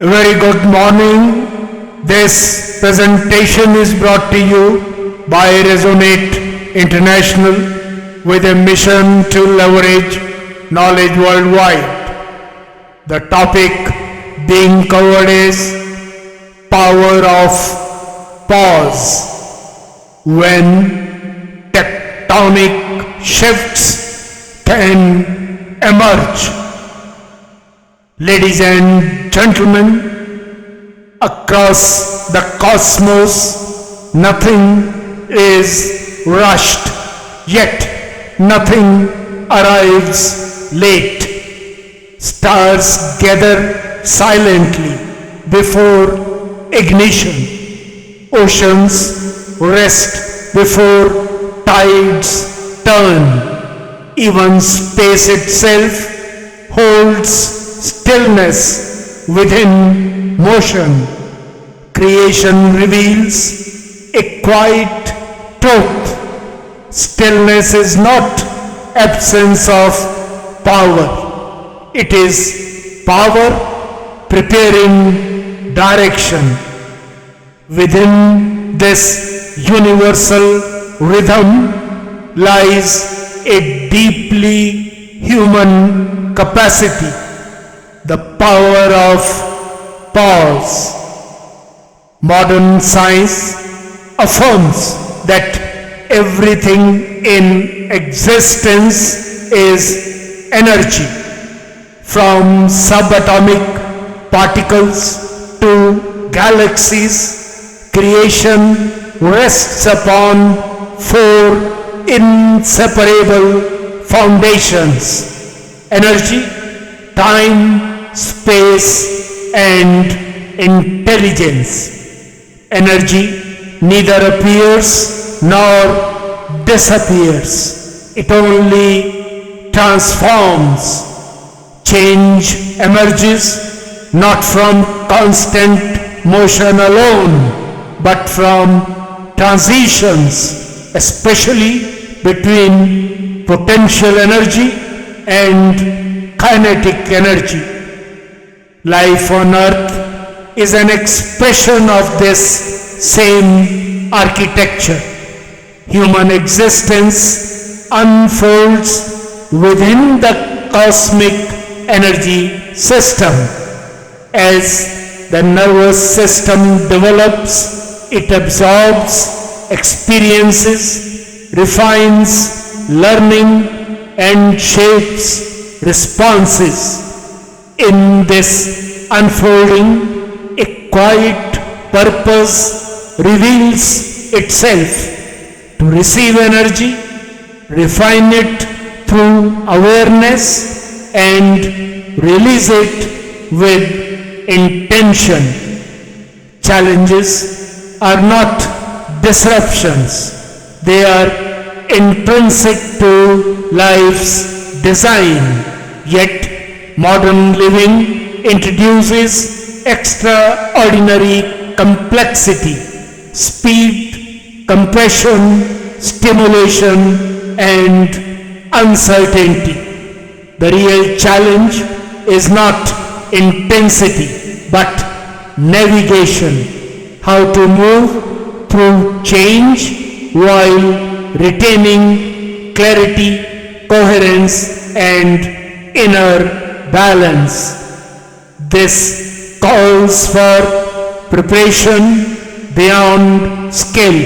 A very good morning. This presentation is brought to you by Resonate International with a mission to leverage knowledge worldwide. The topic being covered is power of pause. When tectonic shifts can emerge. Ladies and gentlemen, across the cosmos, nothing is rushed, yet nothing arrives late. Stars gather silently before ignition. Oceans rest before tides turn. Even space itself holds stillness within motion. Creation reveals a quiet truth. Stillness is not absence of power. It is power preparing direction. Within this universal rhythm lies a deeply human capacity. The power of pause. Modern science affirms that everything in existence is energy, from subatomic particles to galaxies. Creation rests upon four inseparable foundations: energy, time, space, and intelligence. Energy neither appears nor disappears. It only transforms. Change emerges not from constant motion alone, but from transitions, especially between potential energy and kinetic energy. Life on earth is an expression of this same architecture. Human existence unfolds within the cosmic energy system. As the nervous system develops, it absorbs experiences, refines learning, and shapes responses. In this unfolding, a quiet purpose reveals itself: to receive energy, refine it through awareness, and release it with intention. Challenges are not disruptions, they are intrinsic to life's design. Yet, modern living introduces extraordinary complexity: speed, compression, stimulation, and uncertainty. The real challenge is not intensity, but navigation. How to move through change while retaining clarity, coherence, and inner balance. This calls for preparation beyond skill.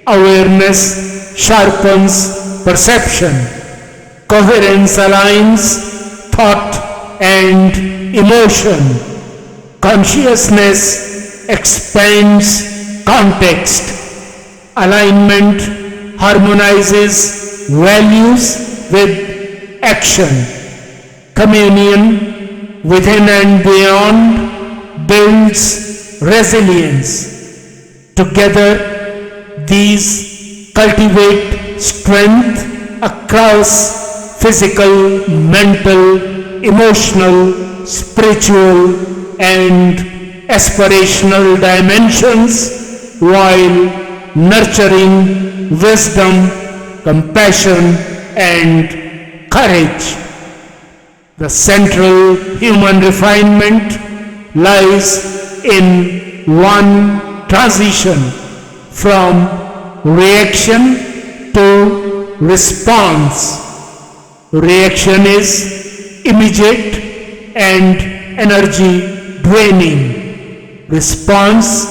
Awareness sharpens perception. Coherence aligns thought and emotion. Consciousness expands context. Alignment harmonizes values with action. Communion within and beyond builds resilience. Together, these cultivate strength across physical, mental, emotional, spiritual, and aspirational dimensions, while nurturing wisdom, compassion, and courage. The central human refinement lies in one transition from reaction to response. Reaction is immediate and energy draining. Response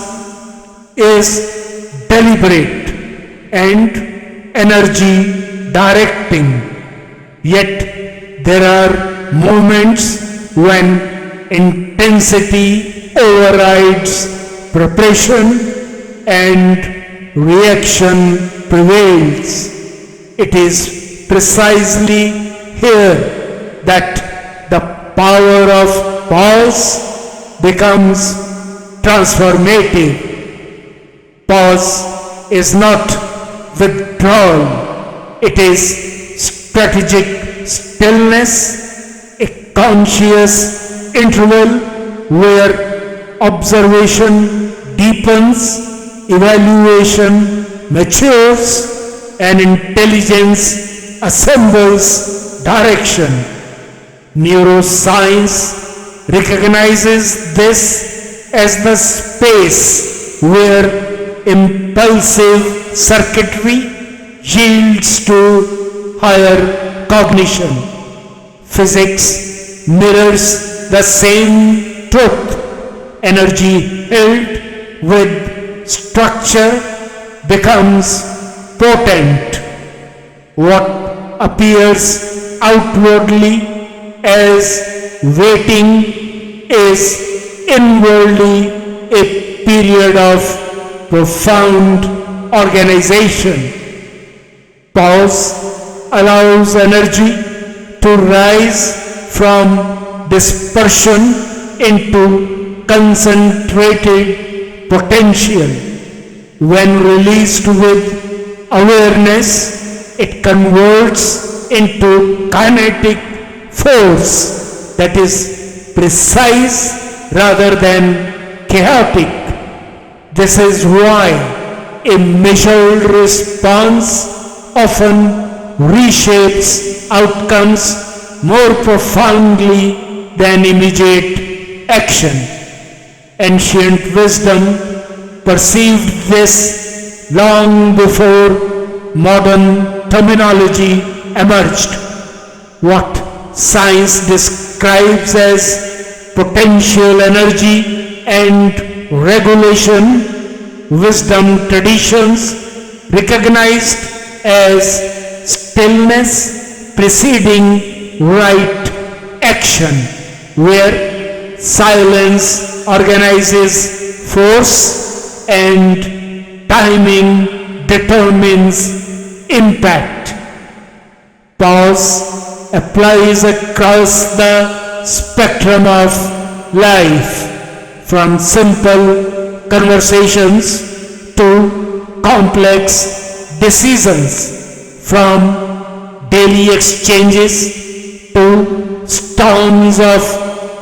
is deliberate and energy directing. Yet there are moments when intensity overrides preparation and reaction prevails. It is precisely here that the power of pause becomes transformative. Pause is not withdrawal, it is strategic stillness, a conscious interval where observation deepens, evaluation matures, and intelligence assembles direction. Neuroscience recognizes this as the space where impulsive circuitry yields to higher cognition. Physics mirrors the same truth. Energy held with structure becomes potent. What appears outwardly as waiting is inwardly a period of profound organization. Pause allows energy to rise from dispersion into concentrated potential. When released with awareness, it converts into kinetic force that is precise rather than chaotic. This is why a measured response often reshapes outcomes more profoundly than immediate action. Ancient wisdom perceived this long before modern terminology emerged. What science describes as potential energy and regulation, wisdom traditions recognized as stillness preceding right action, where silence organizes force and timing determines impact. Pause applies across the spectrum of life, from simple conversations to complex decisions, from daily exchanges to storms of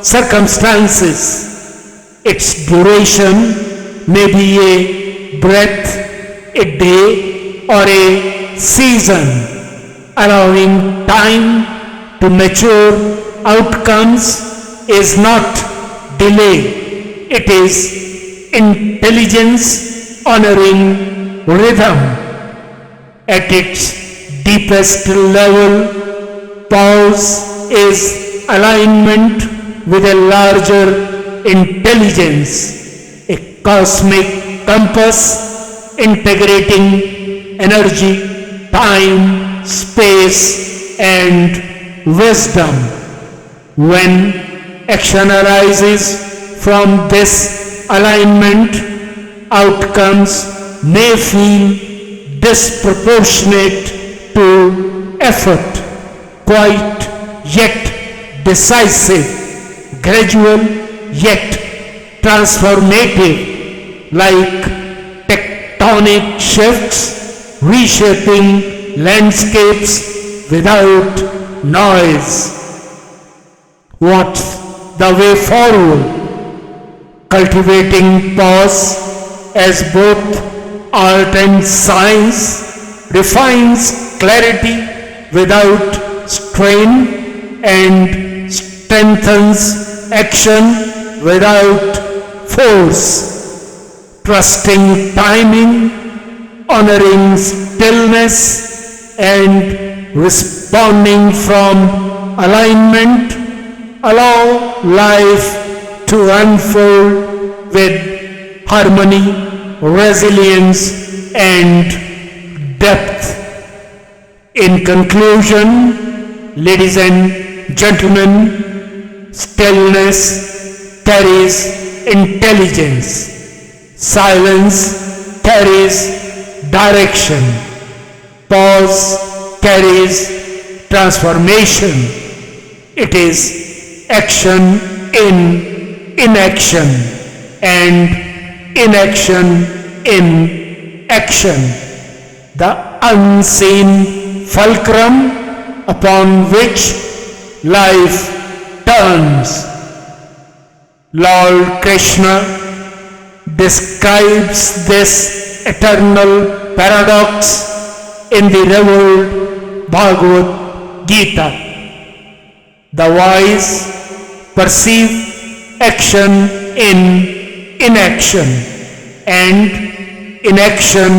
circumstances. Its duration may be a breath, a day, or a season, allowing time to mature outcomes is not delay. It is intelligence honoring rhythm. At its deepest level, pause is alignment with a larger intelligence, a cosmic compass integrating energy, time, space, and wisdom. When action arises from this alignment, outcomes may feel disproportionate to effort, quiet yet decisive, gradual yet transformative, like tectonic shifts reshaping landscapes without noise. What's the way forward? Cultivating pause as both art and science refines clarity without strain and strengthens action without force, trusting timing, honoring stillness, and responding from alignment. Allow life to unfold with harmony, resilience, and depth. In conclusion, ladies and gentlemen, stillness carries intelligence. Silence carries direction. Pause carries transformation. It is action in inaction, and inaction in action, the unseen fulcrum upon which life turns. Lord Krishna describes this eternal paradox in the revered Bhagavad Gita. The wise perceive action in inaction and inaction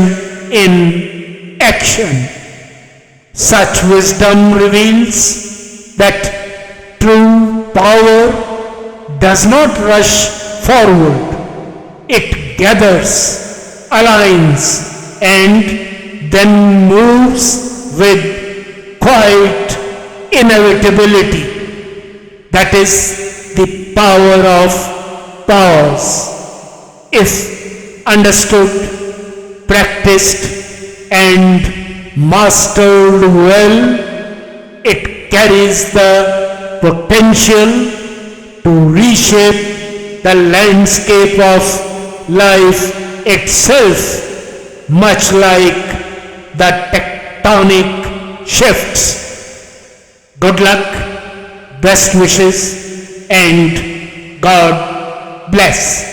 in action. Such wisdom reveals that true power does not rush forward. It gathers, aligns, and then moves with quiet inevitability. That is the power of powers. If understood, practiced, and mastered well, it carries the potential to reshape the landscape of life itself, much like the tectonic shifts. Good luck, best wishes, and God bless.